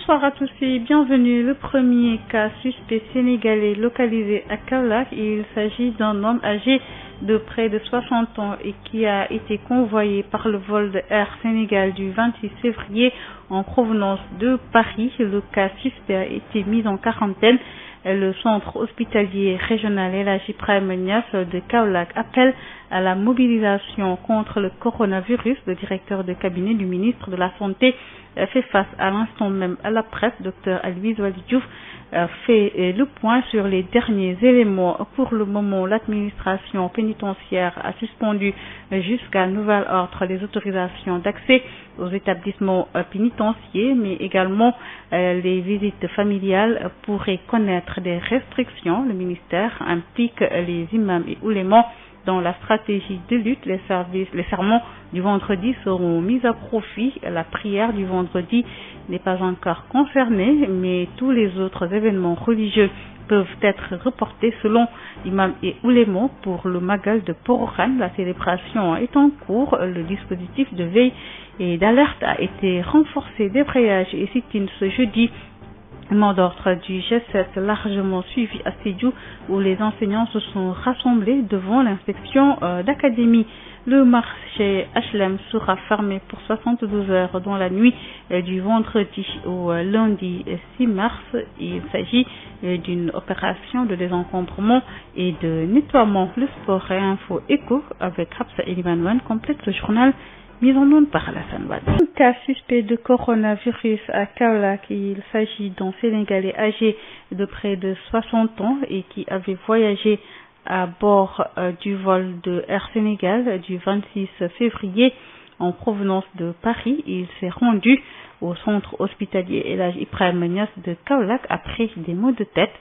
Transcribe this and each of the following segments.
Bonsoir à tous et bienvenue. Le premier cas suspect sénégalais localisé à Kaolack. Il s'agit d'un homme âgé de près de 60 ans et qui a été convoyé par le vol de Air Sénégal du 26 février en provenance de Paris. Le cas suspect a été mis en quarantaine. Le centre hospitalier régional El Hadji Ibrahima Niass de Kaolack appelle à la mobilisation contre le coronavirus. Le directeur de cabinet du ministre de la Santé fait face à l'instant même à la presse. Dr Aloyse Waly Diouf fait le point sur les derniers éléments. Pour le moment, l'administration pénitentiaire a suspendu jusqu'à nouvel ordre les autorisations d'accès aux établissements pénitentiaires, mais également les visites familiales pourraient connaître des restrictions. Le ministère implique les imams et oulémas dans la stratégie de lutte. Les sermons du vendredi seront mis à profit. La prière du vendredi n'est pas encore concernée, mais tous les autres événements religieux peuvent être reportés selon l'imam et ouléma. Pour le Magal de Porokhane, la célébration est en cours. Le dispositif de veille et d'alerte a été renforcé. Débrayage et sit-in ce jeudi. Mot d'ordre du G7 largement suivi à Sédhiou où les enseignants se sont rassemblés devant l'inspection d'académie. Le marché HLM sera fermé pour 72 heures dans la nuit du vendredi au lundi 6 mars. Il s'agit d'une opération de désencombrement et de nettoiement. Le sport et info éco avec Hapsa Elimanouane complète le journal mise en onde par Alassane Wade. Un cas suspect de coronavirus à Kaolack. Il s'agit d'un Sénégalais âgé de près de 60 ans et qui avait voyagé à bord du vol de Air Sénégal du 26 février en provenance de Paris. Il s'est rendu au centre hospitalier El Hadji Ibrahima Niass de Kaolack après des maux de tête.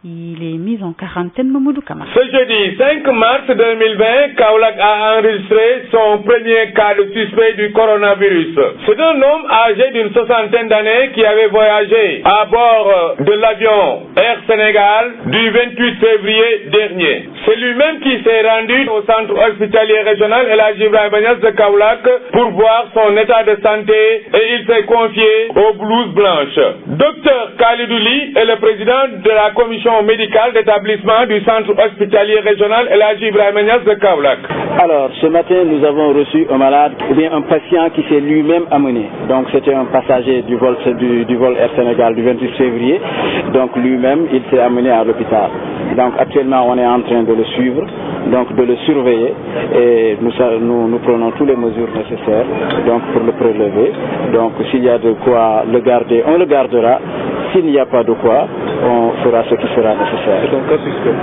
Il est mis en quarantaine, Mamadou Kamara. Ce jeudi 5 mars 2020, Kaolack a enregistré son premier cas de suspect du coronavirus. C'est un homme âgé d'une soixantaine d'années qui avait voyagé à bord de l'avion Air Sénégal du 28 février dernier. C'est lui-même qui s'est rendu au centre hospitalier régional El Hadji Ibrahima Niass de Kaolack pour voir son état de santé et il s'est confié aux blouses blanches. Docteur Khalidou Ly est le président de la commission médicale d'établissement du centre hospitalier régional El Hadji Ibrahima Niass de Kaolack. Alors, ce matin, nous avons reçu un malade, ou bien un patient qui s'est lui-même amené. Donc, c'était un passager du vol Air Sénégal du 28 février. Donc, lui-même, il s'est amené à l'hôpital. Donc, actuellement, on est en train de le suivre, donc de le surveiller. Et nous prenons toutes les mesures nécessaires donc, pour le prélever. Donc, s'il y a de quoi le garder, on le gardera. S'il n'y a pas de quoi, on fera ce qui sera nécessaire. C'est un cas suspect.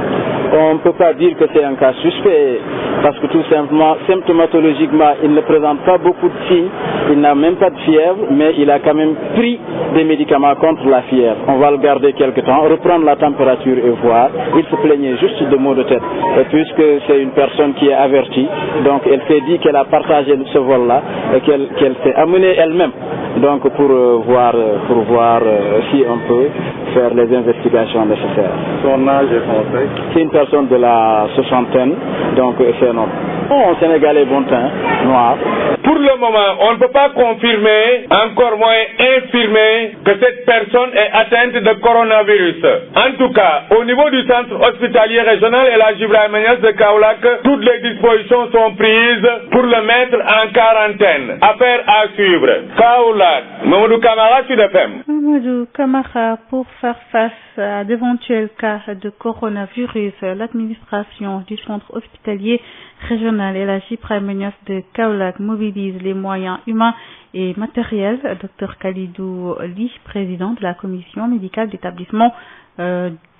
On ne peut pas dire que c'est un cas suspect parce que tout simplement, symptomatologiquement, il ne présente pas beaucoup de signes, il n'a même pas de fièvre, mais il a quand même pris des médicaments contre la fièvre. On va le garder quelque temps, reprendre la température et voir. Il se plaignait juste de maux de tête. Et puisque c'est une personne qui est avertie, donc elle s'est dit qu'elle a partagé ce vol-là et qu'elle s'est amenée elle-même. Donc pour voir si on peut faire les investigations nécessaires. Son âge et son sexe? C'est une personne de la soixantaine, donc c'est un homme. Un Sénégalais bon teint, noir. Pour le moment, on ne peut pas confirmer, encore moins infirmer, que cette personne est atteinte de coronavirus. En tout cas, au niveau du centre hospitalier régional El Hadji Ibrahima Niass de Kaolack, toutes les dispositions sont prises pour le mettre en quarantaine. Affaire à suivre. Kaolack, Mamadou Kamara, Sud FM. Mamadou Kamara, pour faire face à d'éventuels cas de coronavirus, l'administration du centre hospitalier régional El Hadji Ibrahima Niass de Kaolack mobilise les moyens humains et matériels. Dr Khalidou Ly, président de la commission médicale d'établissement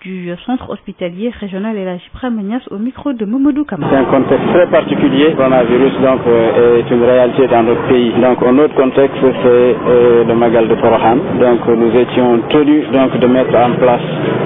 du centre hospitalier régional El Hadji Ibrahima Niass au micro de Mamadou Kamara. C'est un contexte très particulier. Le coronavirus donc, est une réalité dans notre pays. Donc un autre contexte c'est le Magal de Porokhane. Donc nous étions tenus donc, de mettre en place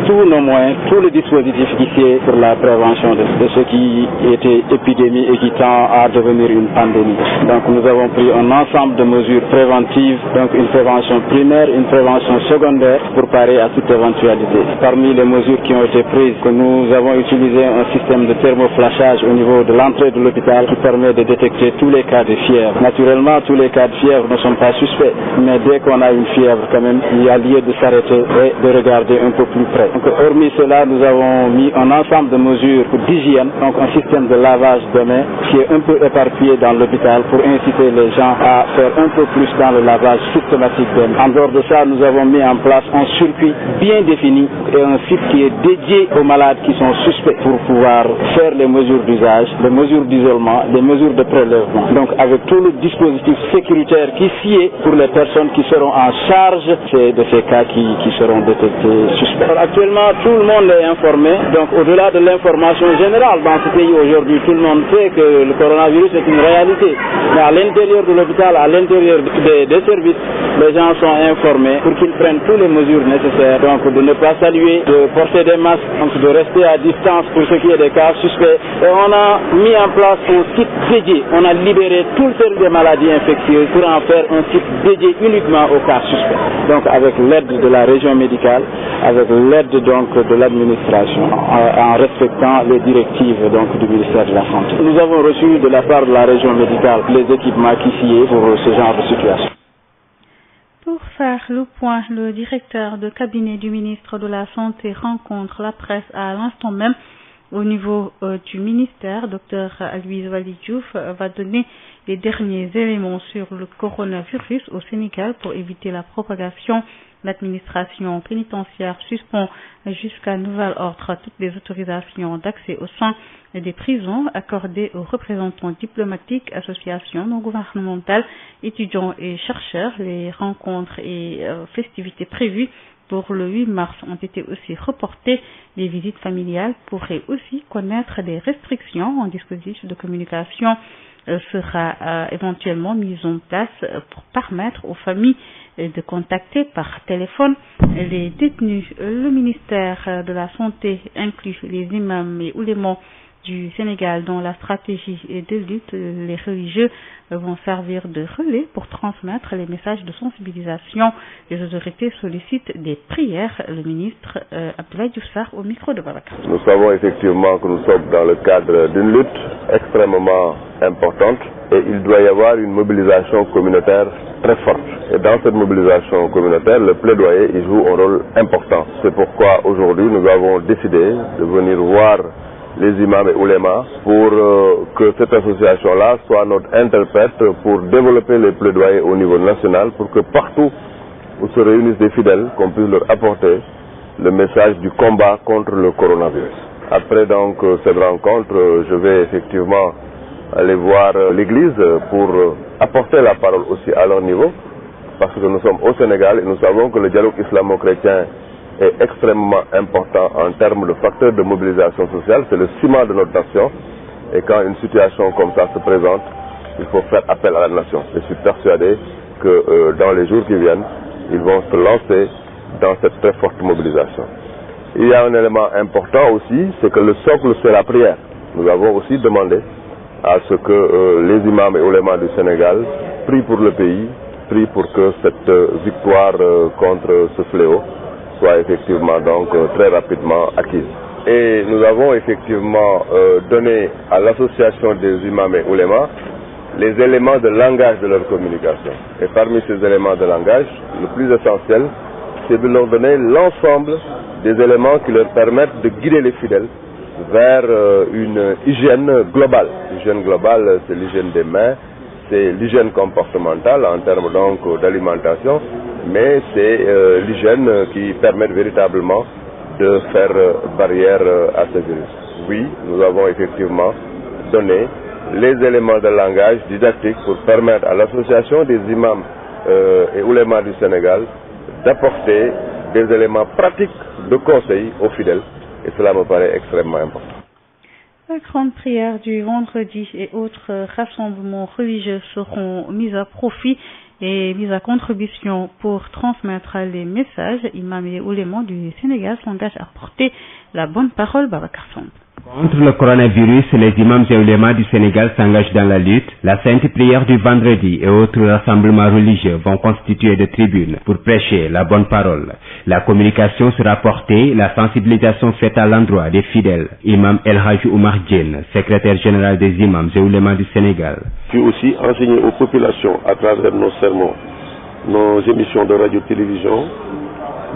tous nos moyens, tous les dispositifs ici pour la prévention de ce qui était épidémie et qui tend à devenir une pandémie. Donc nous avons pris un ensemble de mesures préventives, donc une prévention primaire, une prévention secondaire pour parer à toute éventualité. Parmi les mesures qui ont été prises, nous avons utilisé un système de thermoflashage au niveau de l'entrée de l'hôpital qui permet de détecter tous les cas de fièvre. Naturellement, tous les cas de fièvre ne sont pas suspects, mais dès qu'on a une fièvre quand même, il y a lieu de s'arrêter et de regarder un peu plus près. Donc, hormis cela, nous avons mis un ensemble de mesures d'hygiène, donc un système de lavage de mains qui est un peu éparpillé dans l'hôpital pour inciter les gens à faire un peu plus dans le lavage systématique des mains. En dehors de ça, nous avons mis en place un circuit bien défini et un site qui est dédié aux malades qui sont suspects pour pouvoir faire les mesures d'usage, les mesures d'isolement, les mesures de prélèvement. Donc avec tout le dispositif sécuritaire qui s'y est pour les personnes qui seront en charge de ces cas qui seront détectés suspects. Alors, actuellement, tout le monde est informé. Donc au-delà de l'information générale dans ce pays aujourd'hui, tout le monde sait que le coronavirus est une réalité. Mais à l'intérieur de l'hôpital, à l'intérieur des services, les gens sont informés pour qu'ils prennent toutes les mesures nécessaires. Donc de ne pas saluer, de porter des masques, donc de rester à distance pour ce qui est des cas suspects. Et on a mis en place un site dédié. On a libéré tout le service des maladies infectieuses pour en faire un site dédié uniquement aux cas suspects. Donc avec l'aide de la région médicale, avec l'aide donc de l'administration, en respectant les directives donc du ministère de la Santé. Nous avons reçu de la part de la région médicale les équipements qui s'y est pour ce genre de situation. Pour faire le point, le directeur de cabinet du ministre de la Santé rencontre la presse à l'instant même. Au niveau du ministère, Dr Aloyse Waly Diouf va donner les derniers éléments sur le coronavirus au Sénégal pour éviter la propagation. L'administration pénitentiaire suspend jusqu'à nouvel ordre toutes les autorisations d'accès au sein des prisons accordées aux représentants diplomatiques, associations non gouvernementales, étudiants et chercheurs. Les rencontres et festivités prévues pour le 8 mars ont été aussi reportées. Les visites familiales pourraient aussi connaître des restrictions. Un dispositif de communication sera éventuellement mis en place pour permettre aux familles de contacter par téléphone les détenus. Le ministère de la Santé inclut les imams et oulémas du Sénégal dans la stratégie de lutte. Les religieux vont servir de relais pour transmettre les messages de sensibilisation. Les autorités sollicitent des prières. Le ministre Abdoulaye Diouf Sarr au micro de Babacar. Nous savons effectivement que nous sommes dans le cadre d'une lutte extrêmement importante et il doit y avoir une mobilisation communautaire très forte. Et dans cette mobilisation communautaire, le plaidoyer il joue un rôle important. C'est pourquoi aujourd'hui nous avons décidé de venir voir les imams et oulémas pour que cette association-là soit notre interprète pour développer les plaidoyers au niveau national pour que partout où se réunissent des fidèles, qu'on puisse leur apporter le message du combat contre le coronavirus. Après donc cette rencontre, je vais effectivement aller voir l'église pour apporter la parole aussi à leur niveau parce que nous sommes au Sénégal et nous savons que le dialogue islamo-chrétien est extrêmement important en termes de facteur de mobilisation sociale. C'est le ciment de notre nation. Et quand une situation comme ça se présente, il faut faire appel à la nation. Je suis persuadé que dans les jours qui viennent, ils vont se lancer dans cette très forte mobilisation. Il y a un élément important aussi, c'est que le socle, c'est la prière. Nous avons aussi demandé à ce que les imams et oulémas du Sénégal prient pour le pays, prient pour que cette victoire contre ce fléau soit effectivement donc très rapidement acquise. Et nous avons effectivement donné à l'association des imams et oulémas les éléments de langage de leur communication. Et parmi ces éléments de langage, le plus essentiel, c'est de leur donner l'ensemble des éléments qui leur permettent de guider les fidèles vers une hygiène globale. L'hygiène globale, c'est l'hygiène des mains, c'est l'hygiène comportementale en termes donc d'alimentation, mais c'est l'hygiène qui permet véritablement de faire barrière à ce virus. Oui, nous avons effectivement donné les éléments de langage didactique pour permettre à l'association des imams et oulémas du Sénégal d'apporter des éléments pratiques de conseil aux fidèles et cela me paraît extrêmement important. La grande prière du vendredi et autres rassemblements religieux seront mis à profit et mise à contribution pour transmettre les messages. Imams et oulémas du Sénégal s'engagent à porter la bonne parole. Babacar Samb. Contre le coronavirus, les imams et oulémas du Sénégal s'engagent dans la lutte. La sainte prière du vendredi et autres rassemblements religieux vont constituer des tribunes pour prêcher la bonne parole. La communication sera portée, la sensibilisation faite à l'endroit des fidèles. Imam El Hadji Oumar Diène, secrétaire général des imams et oulémas du Sénégal. Puis aussi enseigner aux populations à travers nos sermons, nos émissions de radio-télévision,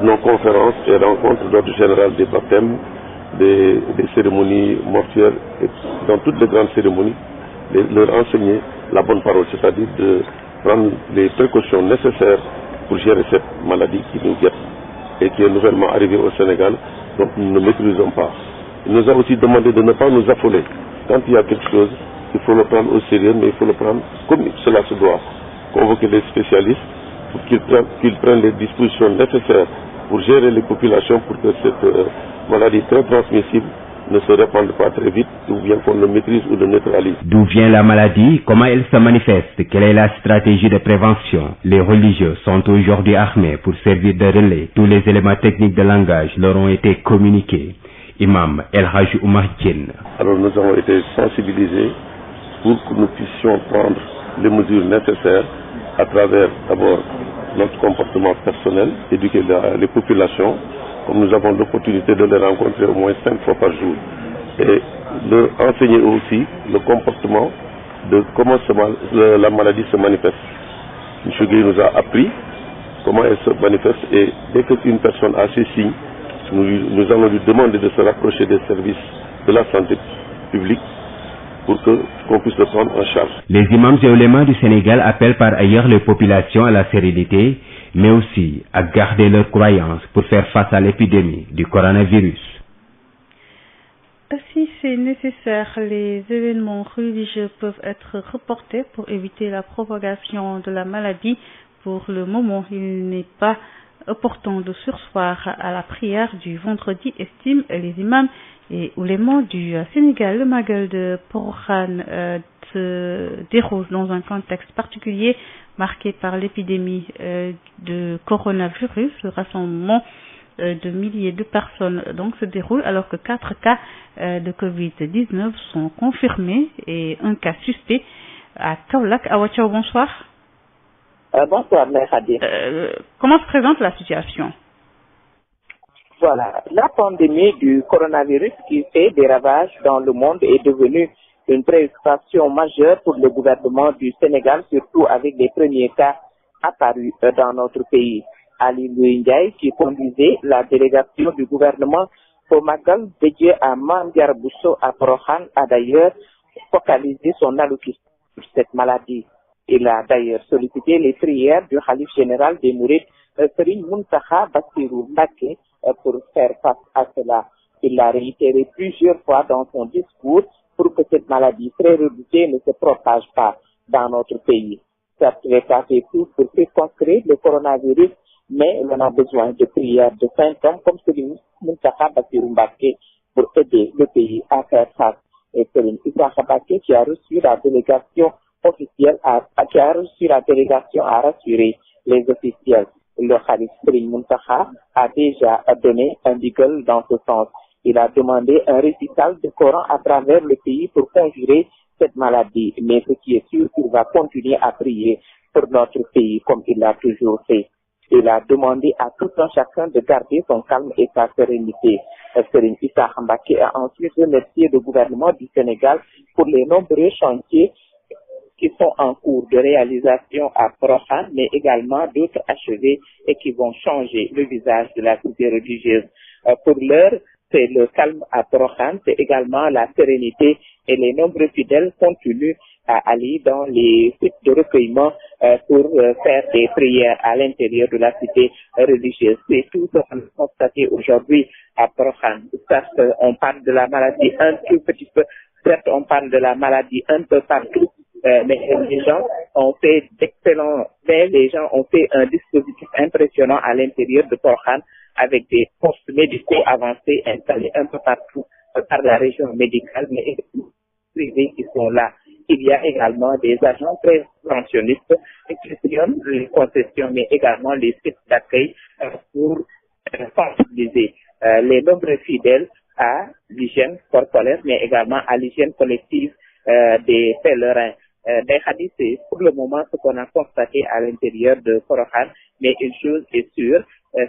nos conférences et rencontres d'ordre général des baptêmes, des cérémonies mortuaires et dans toutes les grandes cérémonies, leur enseigner la bonne parole, c'est-à-dire de prendre les précautions nécessaires pour gérer cette maladie qui nous guette et qui est nouvellement arrivée au Sénégal, donc nous ne maîtrisons pas. Il nous a aussi demandé de ne pas nous affoler. Quand il y a quelque chose, il faut le prendre au sérieux, mais il faut le prendre comme cela se doit. Convoquer les spécialistes pour qu'ils prennent les dispositions nécessaires pour gérer les populations pour que cette maladie très transmissible ne se répande pas très vite ou bien qu'on le maîtrise ou le neutralise. D'où vient la maladie? Comment elle se manifeste? Quelle est la stratégie de prévention? Les religieux sont aujourd'hui armés pour servir de relais. Tous les éléments techniques de langage leur ont été communiqués. Imam El Hadji Oumar Diène. Alors nous avons été sensibilisés pour que nous puissions prendre les mesures nécessaires à travers d'abord notre comportement personnel, éduquer les populations, comme nous avons l'opportunité de les rencontrer au moins 5 fois par jour, et leur enseigner aussi le comportement de comment la maladie se manifeste. M. Gueye nous a appris comment elle se manifeste, et dès qu'une personne a ces signes, nous allons lui demander de se rapprocher des services de la santé publique pour qu'on puisse le prendre en charge. Les imams et oulémas du Sénégal appellent par ailleurs les populations à la sérénité, mais aussi à garder leurs croyances pour faire face à l'épidémie du coronavirus. Si c'est nécessaire, les événements religieux peuvent être reportés pour éviter la propagation de la maladie. Pour le moment, il n'est pas opportun de surseoir à la prière du vendredi, estiment les imams et oulémas du Sénégal. Le Magal de Porokhane se déroule dans un contexte particulier marqué par l'épidémie de coronavirus. Le rassemblement de milliers de personnes donc se déroule alors que 4 cas de Covid-19 sont confirmés et un cas suspect à Kaolack. Awa Thiaw, bonsoir. Bonsoir, Mère Khady. Comment se présente la situation? Voilà, la pandémie du coronavirus qui fait des ravages dans le monde est devenue une préoccupation majeure pour le gouvernement du Sénégal, surtout avec les premiers cas apparus dans notre pays. Ali Louis Ndiaye, qui conduisait la délégation du gouvernement au Magal dédié à Mame Diarra Bousso à Porokhane, a d'ailleurs focalisé son allocution sur cette maladie. Il a d'ailleurs sollicité les prières du khalife général des Mourides, Serigne Mountakha Bassirou Mbacké, pour faire face à cela. Il l'a réitéré plusieurs fois dans son discours pour que cette maladie très redoutée ne se propage pas dans notre pays. Certes, l'État fait tout pour circonscrire le coronavirus, mais on a besoin de prières de saints hommes comme Serigne Mountakha Bassirou Mbacké pour aider le pays à faire face. Et Serigne Issakha Mbacké, qui a reçu la délégation officielle, a rassuré les officiels. Le khalife Serigne Mountakha a déjà donné un ndigal dans ce sens. Il a demandé un récital du Coran à travers le pays pour conjurer cette maladie. Mais ce qui est sûr, il va continuer à prier pour notre pays comme il l'a toujours fait. Il a demandé à tout un chacun de garder son calme et sa sérénité. Serigne Issakha Mbacké a ensuite remercié le gouvernement du Sénégal pour les nombreux chantiers qui sont en cours de réalisation à Porokhane, mais également d'autres achevés et qui vont changer le visage de la cité religieuse. Pour l'heure, c'est le calme à Porokhane, c'est également la sérénité et les nombreux fidèles continuent à aller dans les sites de recueillement pour faire des prières à l'intérieur de la cité religieuse. C'est tout ce qu'on a constaté aujourd'hui à Porokhane. Certes, on parle de la maladie un tout petit peu, certes, on parle de la maladie un peu partout, mais les gens ont fait un dispositif impressionnant à l'intérieur de Porokhane avec des postes médicaux avancés installés un peu partout par la région médicale, mais privés qui sont là. Il y a également des agents préventionnistes qui questionnent les concessions, mais également les sites d'accueil pour sensibiliser les nombreux fidèles à l'hygiène corporelle, mais également à l'hygiène collective des pèlerins. C'est pour le moment ce qu'on a constaté à l'intérieur de Porokhane, mais une chose est sûre,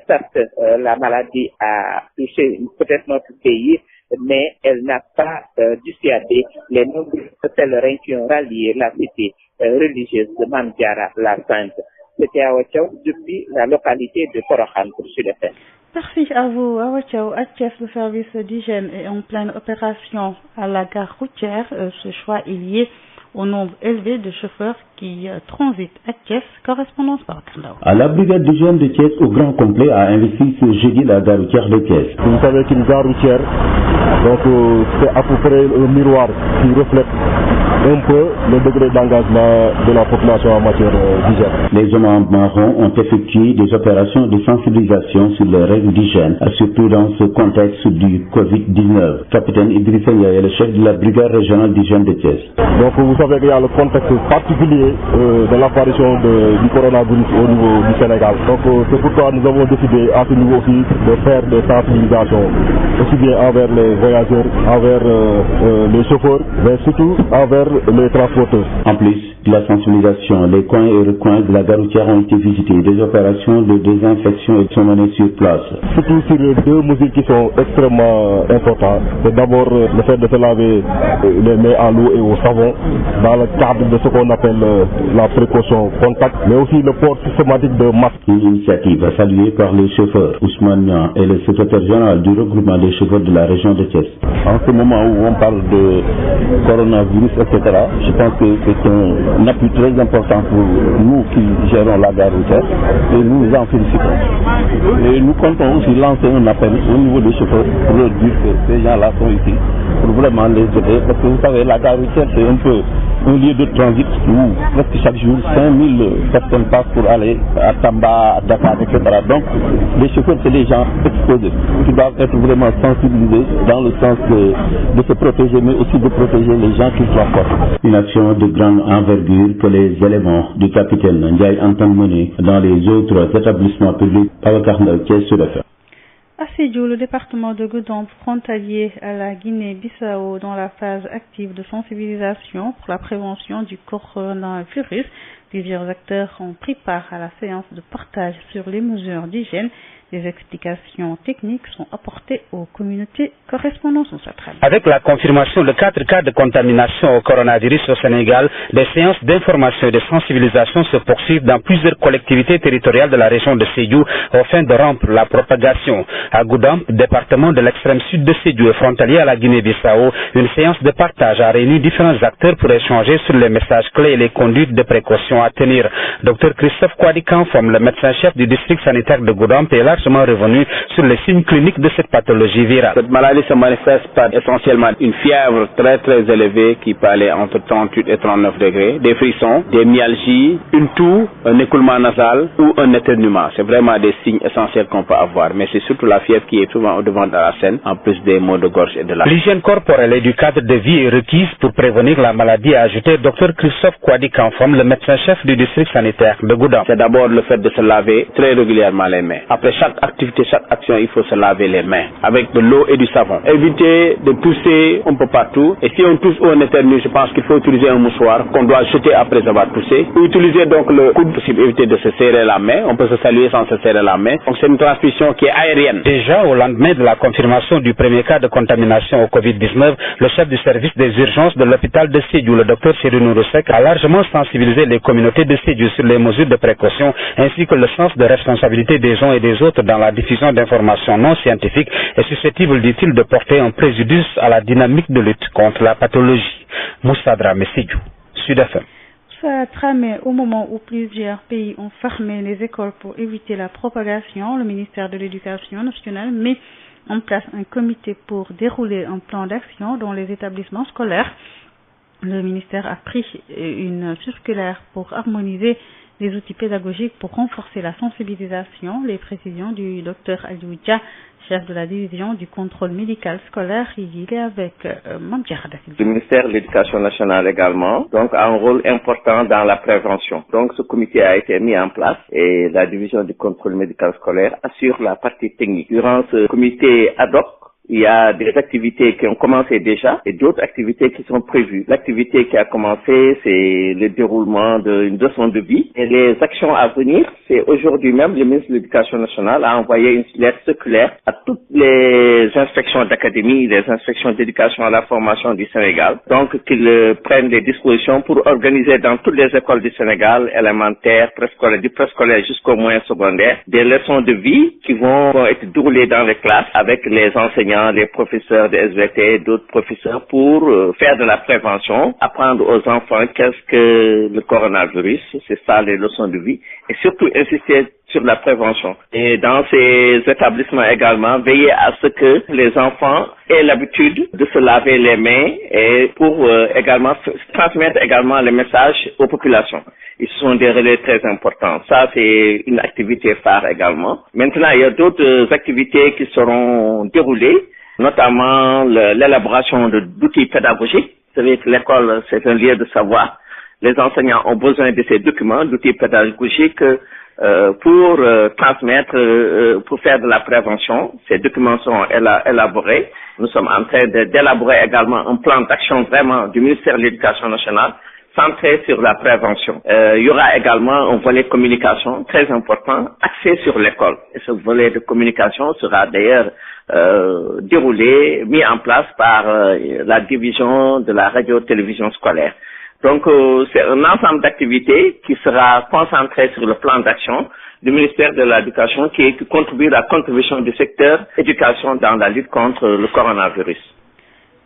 certes la maladie a touché peut-être notre pays, mais elle n'a pas dissuadé les nombreux pèlerins qui ont rallié la cité religieuse de Mame Diarra la Sainte. C'était Awa Thiaw depuis la localité de Porokhane pour Sud FM. Merci à vous, Awa Thiaw. À Thiès, le service d'hygiène est en pleine opération à la gare routière. Ce choix est lié au nombre élevé de chauffeurs qui transitent à Thiès. Correspondance par Kandao. À la brigade d'hygiène de Thiès, au grand complet, a investi ce jeudi la gare routière de Thiès. Vous savez qu'une gare routière, donc c'est à peu près un miroir qui reflète un peu le degré d'engagement de la population en matière d'hygiène. Les hommes en marron ont effectué des opérations de sensibilisation sur les règles d'hygiène, surtout dans ce contexte du Covid-19. Capitaine Idrissa Ndiaye est le chef de la brigade régionale d'hygiène de Thiès. Donc vous savez qu'il y a le contexte particulier de l'apparition du coronavirus au niveau du Sénégal. Donc c'est pourquoi nous avons décidé à ce niveau aussi de faire des sensibilisations, aussi bien envers les voyageurs, envers les chauffeurs, mais surtout envers les transporteurs. En plus de la sensibilisation, les coins et recoins de la gare routière ont été visités. Des opérations de désinfection sont menées sur place. Surtout sur deux mesures qui sont extrêmement importantes. C'est d'abord le fait de se laver les mains à l'eau et au savon dans le cadre de ce qu'on appelle la précaution contact, mais aussi le port systématique de masques. Une initiative saluée par les chauffeurs. Ousmane Niang est le secrétaire général du regroupement des chauffeurs de la région de Thiès. En ce moment où on parle de coronavirus, etc., je pense que c'est un appui très important pour nous qui gérons la gare routière et nous en félicitons. Et nous comptons aussi lancer un appel au niveau des chauffeurs pour leur dire que ces gens-là sont ici pour vraiment les aider, parce que vous savez, la gare routière c'est un peu un lieu de transit où presque chaque jour 5000 personnes passent pour aller à Tamba, à Dakar, etc. Donc les chauffeurs c'est des gens exposés qui doivent être vraiment sensibilisés dans le sens de se protéger, mais aussi de protéger les gens qui transportent. Une action de grande envergure que les éléments du capitaine Ndiaye entendent mener dans les autres établissements publics par le Carnel qui est sur le fer. À Sédhiou, le département de Goudomp, frontalier à la Guinée-Bissau, dans la phase active de sensibilisation pour la prévention du coronavirus. Plusieurs acteurs ont pris part à la séance de partage sur les mesures d'hygiène. Des explications techniques sont apportées aux communautés correspondantes au Satram. Avec la confirmation de 4 cas de contamination au coronavirus au Sénégal, des séances d'information et de sensibilisation se poursuivent dans plusieurs collectivités territoriales de la région de Sédhiou afin de rompre la propagation. À Goudomp, département de l'extrême sud de Sédhiou et frontalier à la Guinée-Bissau, une séance de partage a réuni différents acteurs pour échanger sur les messages clés et les conduites de précaution à tenir. Dr Christophe Kwadikanfom, le médecin-chef du district sanitaire de Goudomp, est largement revenu sur les signes cliniques de cette pathologie virale. Cette maladie se manifeste par essentiellement une fièvre très élevée qui peut aller entre 38 et 39 degrés, des frissons, des myalgies, une toux, un écoulement nasal ou un éternuement. C'est vraiment des signes essentiels qu'on peut avoir, mais c'est surtout la fièvre qui est souvent au devant de la scène, en plus des maux de gorge et de la... L'hygiène corporelle et du cadre de vie est requise pour prévenir la maladie, a ajouté Dr Christophe Kwadikanfom, le médecin-chef du district sanitaire de Goudomp. C'est d'abord le fait de se laver très régulièrement les mains. Après chaque activité, chaque action, il faut se laver les mains avec de l'eau et du savon. Éviter de tousser un peu partout. Et si on tousse ou on éternue, je pense qu'il faut utiliser un mouchoir qu'on doit jeter après avoir toussé. Ou utiliser donc le coude, possible éviter de se serrer la main. On peut se saluer sans se serrer la main. Donc c'est une transmission qui est aérienne. Déjà au lendemain de la confirmation du premier cas de contamination au Covid-19, le chef du service des urgences de l'hôpital de Sédhiou, le docteur Cyril Roussek, a largement sensibilisé les communautés de Sédhiou sur les mesures de précaution ainsi que le sens de responsabilité des uns et des autres dans la diffusion d'informations non scientifiques est susceptible, dit-il, de porter un préjudice à la dynamique de lutte contre la pathologie. Moussa Dramé, Sédhiou, Sud FM. Ça tramait au moment où plusieurs pays ont fermé les écoles pour éviter la propagation. Le ministère de l'Éducation nationale met en place un comité pour dérouler un plan d'action dans les établissements scolaires. Le ministère a pris une circulaire pour harmoniser des outils pédagogiques pour renforcer la sensibilisation. Les précisions du Dr Aliou Dia, chef de la division du contrôle médical scolaire. Il est avec Mme Diarra. Le ministère de l'Éducation nationale également a un rôle important dans la prévention. Donc ce comité a été mis en place et la division du contrôle médical scolaire assure la partie technique. Durant ce comité ad hoc, il y a des activités qui ont commencé déjà et d'autres activités qui sont prévues. L'activité qui a commencé, c'est le déroulement d'une leçon de vie. Et les actions à venir, c'est aujourd'hui même, le ministre de l'Éducation nationale a envoyé une lettre circulaire à toutes les inspections d'académie, les inspections d'éducation à la formation du Sénégal. Donc, qu'ils prennent des dispositions pour organiser dans toutes les écoles du Sénégal, élémentaires, préscolaires, du préscolaire jusqu'au moyen secondaire, des leçons de vie qui vont être déroulées dans les classes avec les enseignants, les professeurs de SVT, d'autres professeurs pour faire de la prévention, apprendre aux enfants qu'est-ce que le coronavirus, c'est ça les leçons de vie, et surtout insister sur la prévention. Et dans ces établissements également, veiller à ce que les enfants aient l'habitude de se laver les mains et pour également transmettre également les messages aux populations. Ils sont des relais très importants. Ça, c'est une activité phare également. Maintenant, il y a d'autres activités qui seront déroulées, notamment l'élaboration d'outils pédagogiques. Vous savez que l'école, c'est un lieu de savoir. Les enseignants ont besoin de ces documents, d'outils pédagogiques pour transmettre, pour faire de la prévention. Ces documents seront élaborés. Nous sommes en train d'élaborer également un plan d'action vraiment du ministère de l'Éducation nationale centré sur la prévention. Il y aura également un volet communication très important axé sur l'école. Et ce volet de communication sera d'ailleurs déroulé, mis en place par la division de la radio-télévision scolaire. Donc, c'est un ensemble d'activités qui sera concentré sur le plan d'action du ministère de l'Éducation qui contribue à la contribution du secteur éducation dans la lutte contre le coronavirus.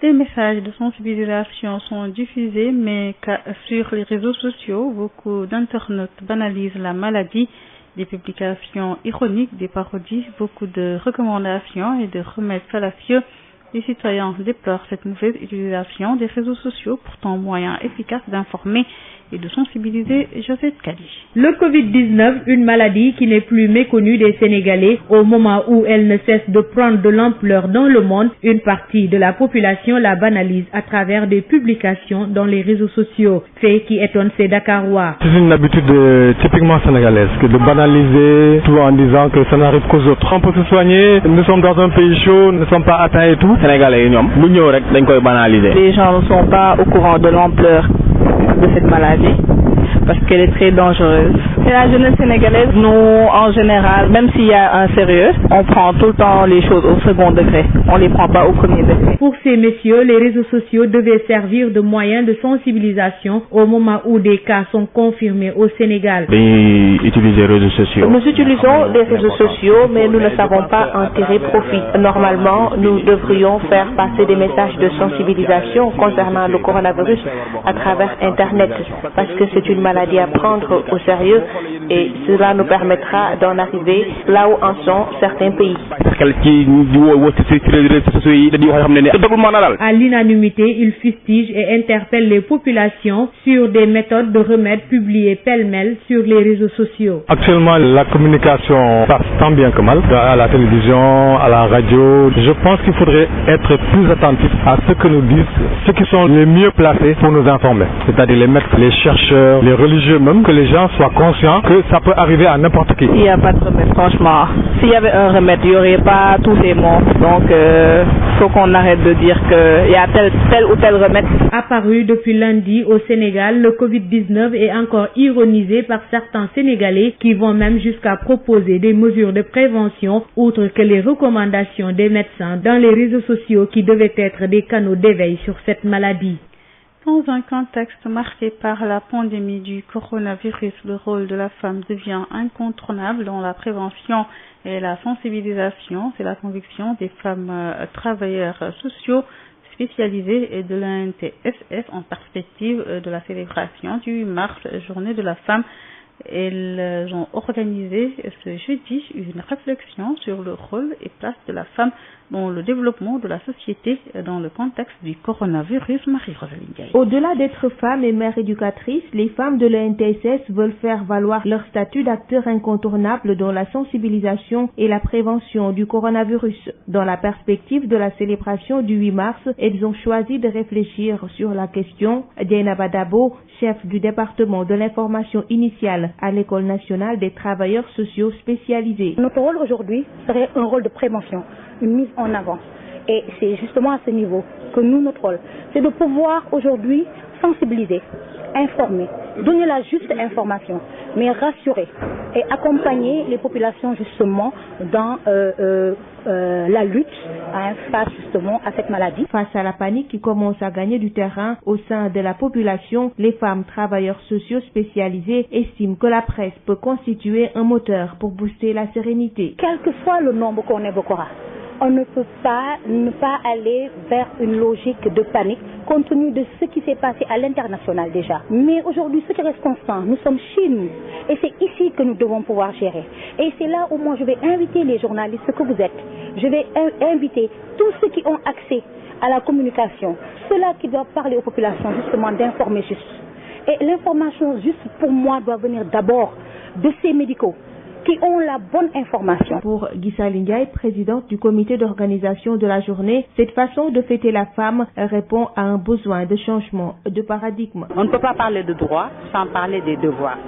Des messages de sensibilisation sont diffusés, mais sur les réseaux sociaux, beaucoup d'internautes banalisent la maladie. Des publications ironiques, des parodies, beaucoup de recommandations et de remèdes fallacieux. Les citoyens déplorent cette mauvaise utilisation des réseaux sociaux, pourtant moyen efficace d'informer et de sensibiliser. Josette Kali. Le Covid-19, une maladie qui n'est plus méconnue des Sénégalais, au moment où elle ne cesse de prendre de l'ampleur dans le monde, une partie de la population la banalise à travers des publications dans les réseaux sociaux, fait qui étonne ces Dakarois. C'est une habitude typiquement sénégalaise, que de banaliser tout en disant que ça n'arrive qu'aux autres. On peut se soigner, nous sommes dans un pays chaud, nous ne sommes pas atteints et tout. Sénégalais, les gens ne sont pas au courant de l'ampleur de cette maladie parce qu'elle est très dangereuse. Et la jeunesse sénégalaise, nous en général, même s'il y a un sérieux, on prend tout le temps les choses au second degré. On ne les prend pas au premier degré. Pour ces messieurs, les réseaux sociaux devaient servir de moyen de sensibilisation au moment où des cas sont confirmés au Sénégal. Nous utilisons les réseaux sociaux, mais nous ne savons pas en tirer profit. Normalement, nous devrions faire passer des messages de sensibilisation concernant le coronavirus à travers Internet, parce que c'est une maladie à prendre au sérieux et cela nous permettra d'en arriver là où en sont certains pays. À l'unanimité, il fustige et interpelle les populations sur des méthodes de remède publiées pêle-mêle sur les réseaux sociaux. Actuellement, la communication passe tant bien que mal, à la télévision, à la radio. Je pense qu'il faudrait être plus attentif à ce que nous disent ceux qui sont les mieux placés pour nous informer. C'est-à-dire les maîtres, les chercheurs, les religieux même, que les gens soient conscients que ça peut arriver à n'importe qui. Il n'y a pas de remède, franchement. S'il y avait un remède, il n'y aurait pas tous ces mots. Donc, il faut qu'on arrête de dire qu'il y a tel ou tel remède. Apparu depuis lundi au Sénégal, le Covid-19 est encore ironisé par certains Sénégalais qui vont même jusqu'à proposer des mesures de prévention outre que les recommandations des médecins dans les réseaux sociaux qui devaient être des canaux d'éveil sur cette maladie. Dans un contexte marqué par la pandémie du coronavirus, le rôle de la femme devient incontournable dans la prévention et la sensibilisation. C'est la conviction des femmes travailleurs sociaux spécialisés et de l'ANTSS en perspective de la célébration du 8 mars, journée de la femme. Elles ont organisé ce jeudi une réflexion sur le rôle et place de la femme dans le développement de la société dans le contexte du coronavirus. Marie-Rosaline Gaye. Au-delà d'être femmes et mères éducatrices, les femmes de l'ENTSS veulent faire valoir leur statut d'acteur incontournable dans la sensibilisation et la prévention du coronavirus. Dans la perspective de la célébration du 8 mars, elles ont choisi de réfléchir sur la question. Dieynaba Dabo, chef du département de l'information initiale à l'École nationale des travailleurs sociaux spécialisés. Notre rôle aujourd'hui serait un rôle de prévention, une mise en avant. Et c'est justement à ce niveau que nous, notre rôle, c'est de pouvoir aujourd'hui sensibiliser, informer, donner la juste information, mais rassurer et accompagner les populations justement dans la lutte face justement à cette maladie. Face à la panique qui commence à gagner du terrain au sein de la population, les femmes travailleurs sociaux spécialisés estiment que la presse peut constituer un moteur pour booster la sérénité. Quel que soit le nombre qu'on évoquera, on ne peut pas ne pas aller vers une logique de panique compte tenu de ce qui s'est passé à l'international déjà. Mais aujourd'hui, ce qui reste constant, nous sommes chez nous et c'est ici que nous devons pouvoir gérer. Et c'est là où moi je vais inviter les journalistes que vous êtes. Je vais inviter tous ceux qui ont accès à la communication, ceux-là qui doivent parler aux populations justement d'informer juste. Et l'information juste pour moi doit venir d'abord de ces médicaux qui ont la bonne information. Pour Ghislaine Ndiaye, présidente du comité d'organisation de la journée, cette façon de fêter la femme répond à un besoin de changement de paradigme. On ne peut pas parler de droits sans parler des devoirs.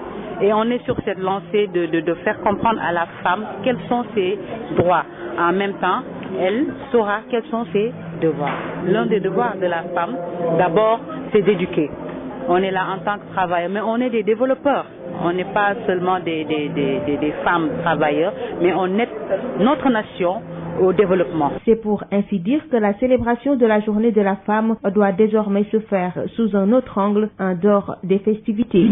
Et on est sur cette lancée de faire comprendre à la femme quels sont ses droits. En même temps, elle saura quels sont ses devoirs. L'un des devoirs de la femme, d'abord, c'est d'éduquer. On est là en tant que travailleur, mais on est des développeurs. On n'est pas seulement des femmes travailleurs, mais on aide notre nation au développement. C'est pour ainsi dire que la célébration de la journée de la femme doit désormais se faire sous un autre angle, en dehors des festivités.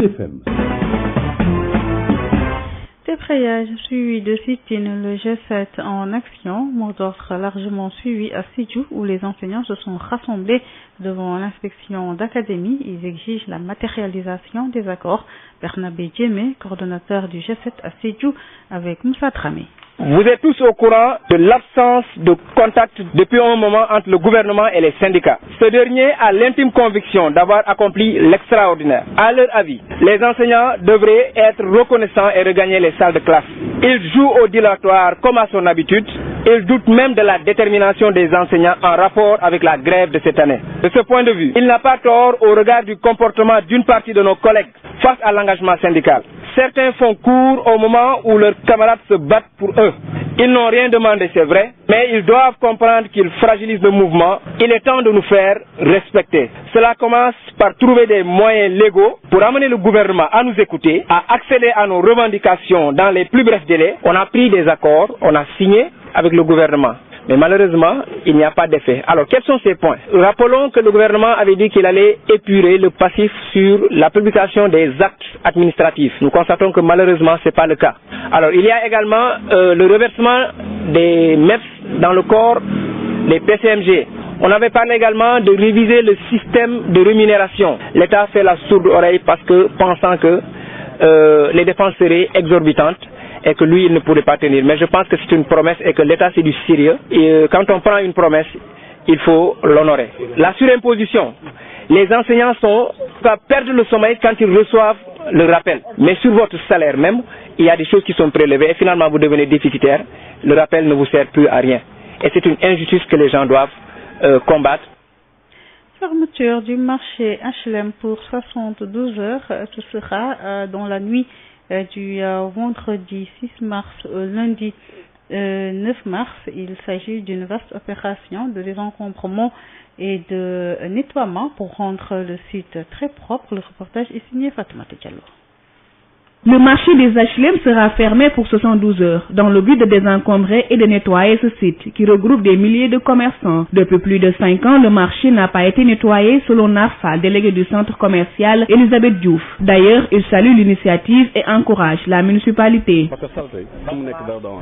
Débrayage suivi de sit-in, le G7 en action, mot d'ordre largement suivi à Sédhiou où les enseignants se sont rassemblés devant l'inspection d'académie. Ils exigent la matérialisation des accords. Bernabé Djemé, coordonnateur du G7 à Sédhiou, avec Moussa Dramé. Vous êtes tous au courant de l'absence de contact depuis un moment entre le gouvernement et les syndicats. Ce dernier a l'intime conviction d'avoir accompli l'extraordinaire. À leur avis, les enseignants devraient être reconnaissants et regagner les salles de classe. Ils jouent au dilatoire comme à son habitude. Ils doutent même de la détermination des enseignants en rapport avec la grève de cette année. De ce point de vue, il n'a pas tort au regard du comportement d'une partie de nos collègues face à l'engagement syndical. Certains font court au moment où leurs camarades se battent pour eux. Ils n'ont rien demandé, c'est vrai, mais ils doivent comprendre qu'ils fragilisent le mouvement. Il est temps de nous faire respecter. Cela commence par trouver des moyens légaux pour amener le gouvernement à nous écouter, à accéder à nos revendications dans les plus brefs délais. On a pris des accords, on a signé avec le gouvernement. Mais malheureusement, il n'y a pas d'effet. Alors, quels sont ces points? Rappelons que le gouvernement avait dit qu'il allait épurer le passif sur la publication des actes administratifs. Nous constatons que malheureusement, ce n'est pas le cas. Alors, il y a également le reversement des MEPS dans le corps des PCMG. On avait parlé également de réviser le système de rémunération. L'État fait la sourde oreille parce que, pensant que les dépenses seraient exorbitantes, et que lui, il ne pourrait pas tenir. Mais je pense que c'est une promesse et que l'État, c'est du sérieux. Et quand on prend une promesse, il faut l'honorer. La surimposition. Les enseignants perdent le sommeil quand ils reçoivent le rappel. Mais sur votre salaire même, il y a des choses qui sont prélevées et finalement vous devenez déficitaire. Le rappel ne vous sert plus à rien. Et c'est une injustice que les gens doivent combattre. Fermeture du marché HLM pour 72 heures. Ce sera dans la nuit du vendredi 6 mars au lundi 9 mars. Il s'agit d'une vaste opération de désencombrement et de nettoiement pour rendre le site très propre. Le reportage est signé Fatoumata Diallo. Le marché des HLM sera fermé pour 72 heures dans le but de désencombrer et de nettoyer ce site qui regroupe des milliers de commerçants. Depuis plus de 5 ans, le marché n'a pas été nettoyé selon Narfa, délégué du centre commercial Elisabeth Diouf. D'ailleurs, il salue l'initiative et encourage la municipalité.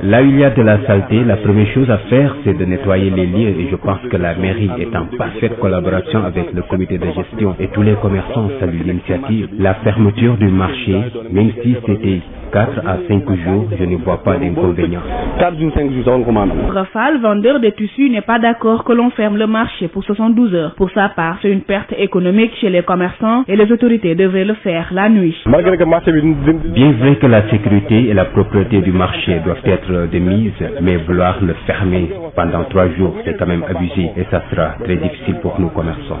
Là où il y a de la saleté, la première chose à faire, c'est de nettoyer les lieux et je pense que la mairie est en parfaite collaboration avec le comité de gestion et tous les commerçants saluent l'initiative. La fermeture du marché, même si Si c'était 4 à 5 jours, je ne vois pas d'inconvénient. 4 jours, 5 jours, on commande. Rafal, vendeur de tissus, n'est pas d'accord que l'on ferme le marché pour 72 heures. Pour sa part, c'est une perte économique chez les commerçants et les autorités devraient le faire la nuit. Bien vrai que la sécurité et la propreté du marché doivent être de mise, mais vouloir le fermer pendant 3 jours, c'est quand même abusé et ça sera très difficile pour nous commerçants.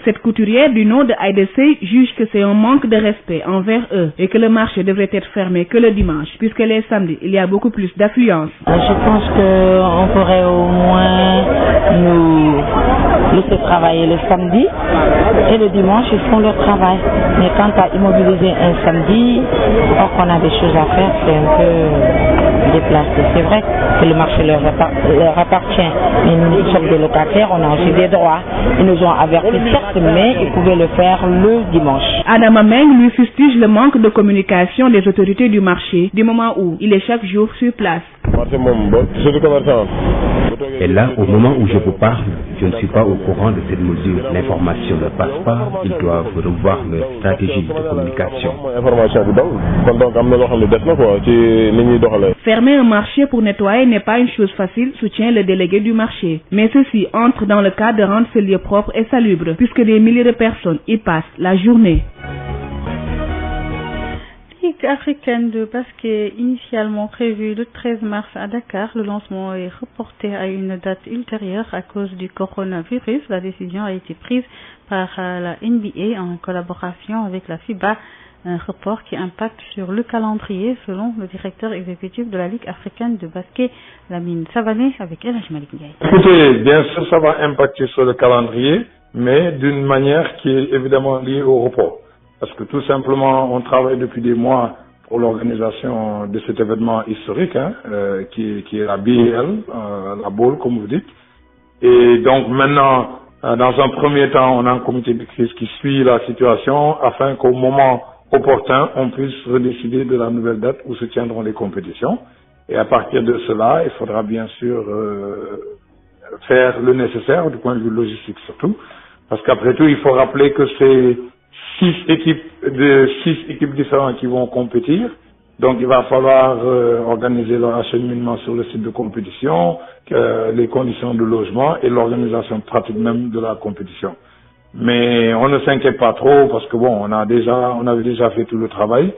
Cette couturière du nom de Aïdessé juge que c'est un manque de respect envers eux et que le marché devrait être fermé que le dimanche, puisque les samedis, il y a beaucoup plus d'affluence. Je pense qu'on pourrait au moins nous laisser travailler le samedi et le dimanche, ils font leur travail. Mais quant à immobiliser un samedi, or qu'on a des choses à faire, c'est un peu déplacé. C'est vrai que le marché leur appartient, mais nous sommes des locataires, on a aussi des droits. Ils nous ont avertis, certes, mais ils pouvaient le faire le dimanche. Adama Meng lui fustige le manque de communication des autorités du marché du moment où il est chaque jour sur place. Et là, au moment où je vous parle, je ne suis pas au courant de cette mesure. L'information ne passe pas, ils doivent revoir leur stratégie de communication. Fermer un marché pour nettoyer n'est pas une chose facile, soutient le délégué du marché. Mais ceci entre dans le cadre de rendre ce lieu propre et salubre, puisque des milliers de personnes y passent la journée. Ligue africaine de basket initialement prévue le 13 mars à Dakar, le lancement est reporté à une date ultérieure à cause du coronavirus. La décision a été prise par la NBA en collaboration avec la FIBA, un report qui impacte sur le calendrier selon le directeur exécutif de la Ligue africaine de basket, Lamine Savané, avec El Hadj Malick Ndiaye. Écoutez, bien sûr ça va impacter sur le calendrier, mais d'une manière qui est évidemment liée au report. Parce que tout simplement, on travaille depuis des mois pour l'organisation de cet événement historique, qui est la BAL, la BAL comme vous dites. Et donc maintenant, dans un premier temps, on a un comité de crise qui suit la situation afin qu'au moment opportun, on puisse redécider de la nouvelle date où se tiendront les compétitions. Et à partir de cela, il faudra bien sûr faire le nécessaire du point de vue logistique surtout. Parce qu'après tout, il faut rappeler que c'est 6 équipes différentes qui vont compétir. Donc il va falloir organiser leur acheminement sur le site de compétition, les conditions de logement et l'organisation pratique même de la compétition. Mais on ne s'inquiète pas trop parce que bon, on avait déjà fait tout le travail.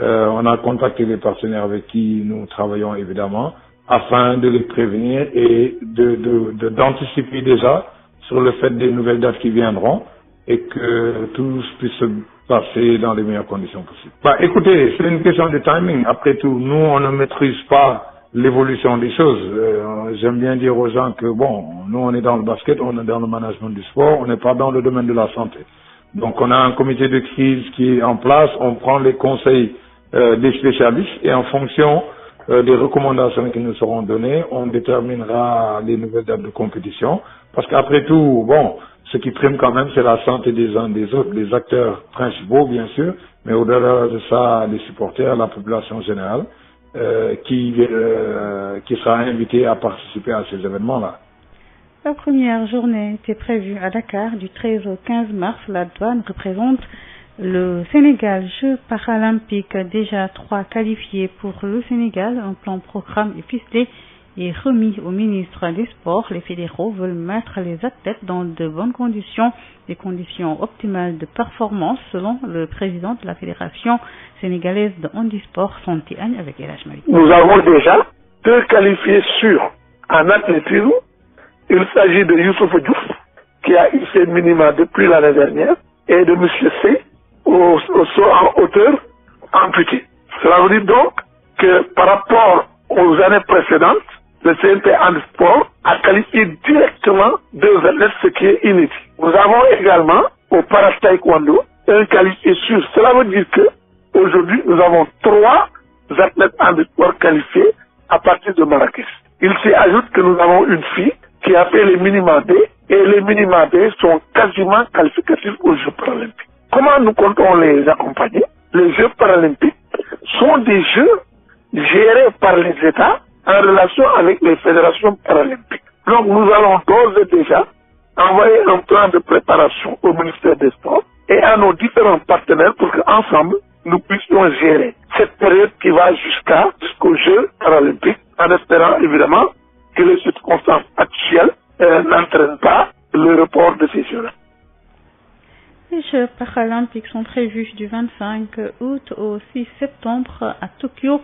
On a contacté les partenaires avec qui nous travaillons évidemment afin de les prévenir et d'anticiper déjà sur le fait des nouvelles dates qui viendront et que tout puisse se passer dans les meilleures conditions possibles. Écoutez, c'est une question de timing. Après tout, nous, on ne maîtrise pas l'évolution des choses. J'aime bien dire aux gens que, bon, nous, on est dans le basket, on est dans le management du sport, on n'est pas dans le domaine de la santé. Donc, on a un comité de crise qui est en place, on prend les conseils des spécialistes et en fonction des recommandations qui nous seront données, on déterminera les nouvelles dates de compétition. Parce qu'après tout, bon, ce qui prime quand même, c'est la santé des uns des autres, les acteurs principaux, bien sûr, mais au-delà de ça, les supporters, la population générale, qui sera invitée à participer à ces événements-là. La première journée était prévue à Dakar du 13 au 15 mars. La douane représente le Sénégal. Jeux paralympiques, déjà 3 qualifiés pour le Sénégal. Un plan programme est ficelé et remis au ministre des Sports. Les fédéraux veulent mettre les athlètes dans de bonnes conditions, des conditions optimales de performance, selon le président de la Fédération sénégalaise de handisport, Santi Agne, avec El Hadj Malick. Nous avons déjà 2 qualifiés sûrs en athlétisme. Il s'agit de Youssouf Diouf, qui a eu ses minima depuis l'année dernière, et de M. C, au saut en hauteur amputé. Cela veut dire donc que par rapport aux années précédentes, le CNP Handisport a qualifié directement 2 athlètes, ce qui est inédit. Nous avons également au para-taekwondo un qualifié sûr. Cela veut dire que aujourd'hui nous avons 3 athlètes handisport qualifiés à partir de Marrakech. Il s'y ajoute que nous avons une fille qui a fait les minima D et les minima D sont quasiment qualificatifs aux Jeux paralympiques. Comment nous comptons les accompagner? Les Jeux paralympiques sont des jeux gérés par les États en relation avec les fédérations paralympiques. Donc nous allons d'ores et déjà envoyer un plan de préparation au ministère des Sports et à nos différents partenaires pour qu'ensemble, nous puissions gérer cette période qui va jusqu'aux Jeux paralympiques, en espérant évidemment que les circonstances actuelles n'entraînent pas le report de ces Jeux-là. Les Jeux paralympiques sont prévus du 25 août au 6 septembre à Tokyo,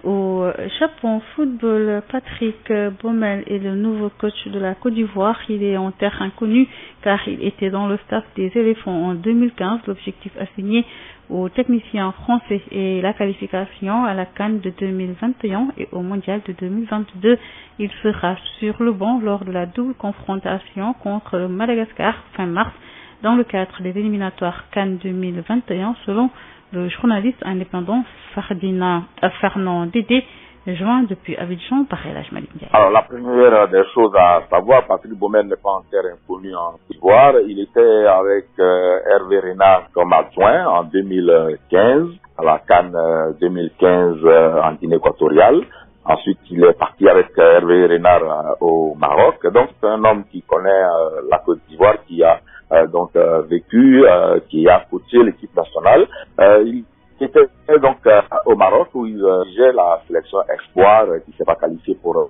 au Japon. Football, Patrick Baumel est le nouveau coach de la Côte d'Ivoire. Il est en terre inconnue car il était dans le staff des éléphants en 2015. L'objectif assigné aux techniciens français est la qualification à la CAN de 2021 et au Mondial de 2022. Il sera sur le banc lors de la double confrontation contre le Madagascar fin mars dans le cadre des éliminatoires CAN 2021 selon le journaliste indépendant Fernand Dédé, joint depuis Abidjan par El Hadj Malick Ndiaye. Alors la première des choses à savoir, Patrick Baumel n'est pas en terre inconnue en Côte d'Ivoire. Il était avec Hervé Renard comme adjoint en 2015, à la CAN 2015 en Guinée équatoriale. Ensuite, il est parti avec Hervé Renard au Maroc. Donc c'est un homme qui connaît la Côte d'Ivoire, qui a vécu, qui a coaché l'équipe nationale. Il était donc au Maroc où il dirigeait la sélection espoir qui s'est pas qualifiée pour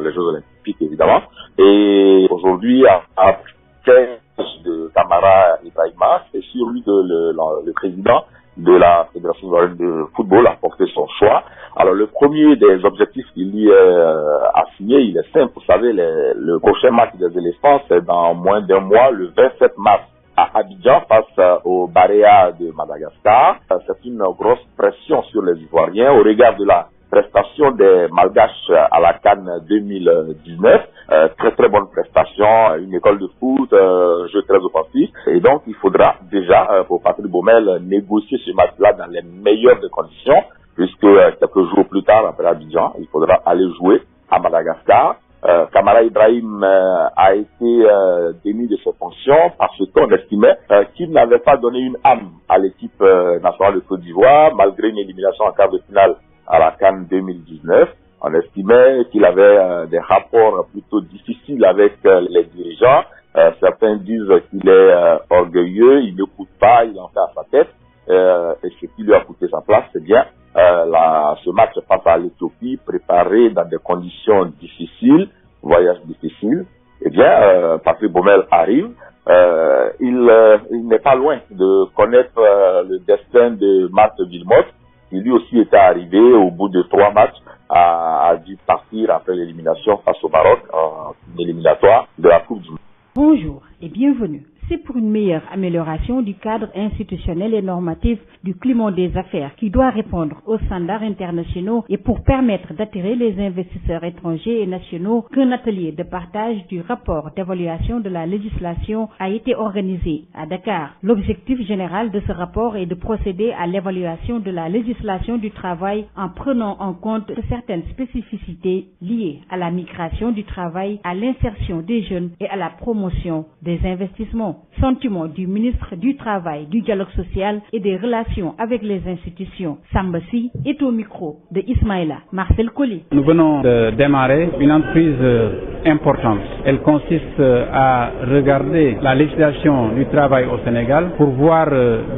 les Jeux Olympiques évidemment. Et aujourd'hui, après de Camara Ibrahima, c'est sur lui que le président de la Fédération ivoirienne de football a porté son choix. Alors le premier des objectifs qu'il lui est assigné, il est simple. Vous savez, le prochain match des éléphants, c'est dans moins d'un mois, le 27 mars, à Abidjan, face au Barea de Madagascar. C'est une grosse pression sur les Ivoiriens au regard de la prestation des Malgaches à la CAN 2019. Très très bonne prestation, une école de foot, jeu très offensif. Et donc il faudra déjà, pour Patrick Baumel, négocier ce match-là dans les meilleures des conditions, puisque quelques jours plus tard, après Abidjan, il faudra aller jouer à Madagascar. Camara Ibrahim a été démis de ses fonctions parce qu'on estimait qu'il n'avait pas donné une âme à l'équipe nationale de Côte d'Ivoire, malgré une élimination en quart de finale à la CAN 2019. On estimait qu'il avait des rapports plutôt difficiles avec les dirigeants. Certains disent qu'il est orgueilleux, il n'écoute pas, il en fait à sa tête. Et ce qui lui a coûté sa place, c'est bien ce match face à l'Éthiopie, préparé dans des conditions difficiles, voyage difficile. Eh bien, Patrick Baumel arrive. Il n'est pas loin de connaître le destin de Marc Wilmotte, qui lui aussi était arrivé au bout de 3 matchs, a dû partir après l'élimination face au Maroc en éliminatoire de la Coupe du Monde. Bonjour et bienvenue. C'est pour une meilleure amélioration du cadre institutionnel et normatif du climat des affaires qui doit répondre aux standards internationaux et pour permettre d'attirer les investisseurs étrangers et nationaux qu'un atelier de partage du rapport d'évaluation de la législation a été organisé à Dakar. L'objectif général de ce rapport est de procéder à l'évaluation de la législation du travail en prenant en compte certaines spécificités liées à la migration du travail, à l'insertion des jeunes et à la promotion des investissements. Sentiment du ministre du Travail, du Dialogue social et des relations avec les institutions. Sambassi est au micro de Ismaïla Marcel Colli. Nous venons de démarrer une entreprise importante. Elle consiste à regarder la législation du travail au Sénégal pour voir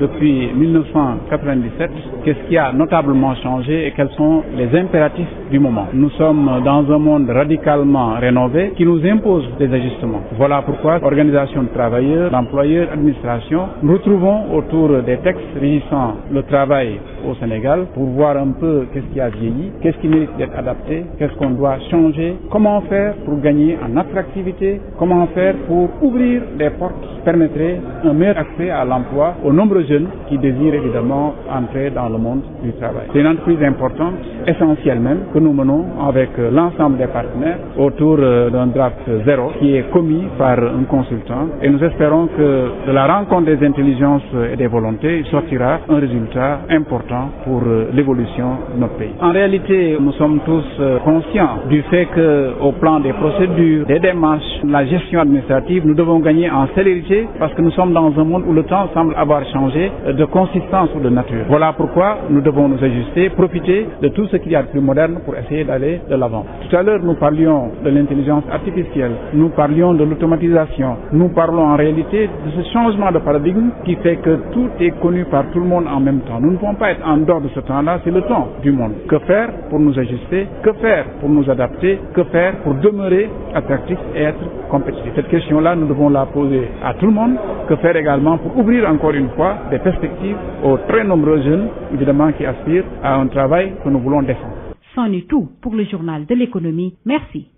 depuis 1997 qu'est-ce qui a notablement changé et quels sont les impératifs du moment. Nous sommes dans un monde radicalement rénové qui nous impose des ajustements. Voilà pourquoi l'organisation de travailleurs, l'employeur, l'administration, nous retrouvons autour des textes régissant le travail au Sénégal pour voir un peu qu'est-ce qui a vieilli, qu'est-ce qui mérite d'être adapté, qu'est-ce qu'on doit changer, comment faire pour gagner en attractivité, comment faire pour ouvrir des portes qui permettraient un meilleur accès à l'emploi aux nombreux jeunes qui désirent évidemment entrer dans le monde du travail. C'est une entreprise importante, essentielle même, que nous menons avec l'ensemble des partenaires autour d'un draft zéro qui est commis par un consultant et nous espérons que de la rencontre des intelligences et des volontés, il sortira un résultat important pour l'évolution de notre pays. En réalité, nous sommes tous conscients du fait qu'au plan des procédures procédures, des démarches, la gestion administrative, nous devons gagner en célérité parce que nous sommes dans un monde où le temps semble avoir changé de consistance ou de nature. Voilà pourquoi nous devons nous ajuster, profiter de tout ce qu'il y a de plus moderne pour essayer d'aller de l'avant. Tout à l'heure, nous parlions de l'intelligence artificielle, nous parlions de l'automatisation, nous parlons en réalité de ce changement de paradigme qui fait que tout est connu par tout le monde en même temps. Nous ne pouvons pas être en dehors de ce temps-là, c'est le temps du monde. Que faire pour nous ajuster? Que faire pour nous adapter? Que faire pour demeurer attractifs et être compétitifs? Cette question-là, nous devons la poser à tout le monde. Que faire également pour ouvrir encore une fois des perspectives aux très nombreux jeunes, évidemment, qui aspirent à un travail que nous voulons défendre. C'en est tout pour le journal de l'économie. Merci.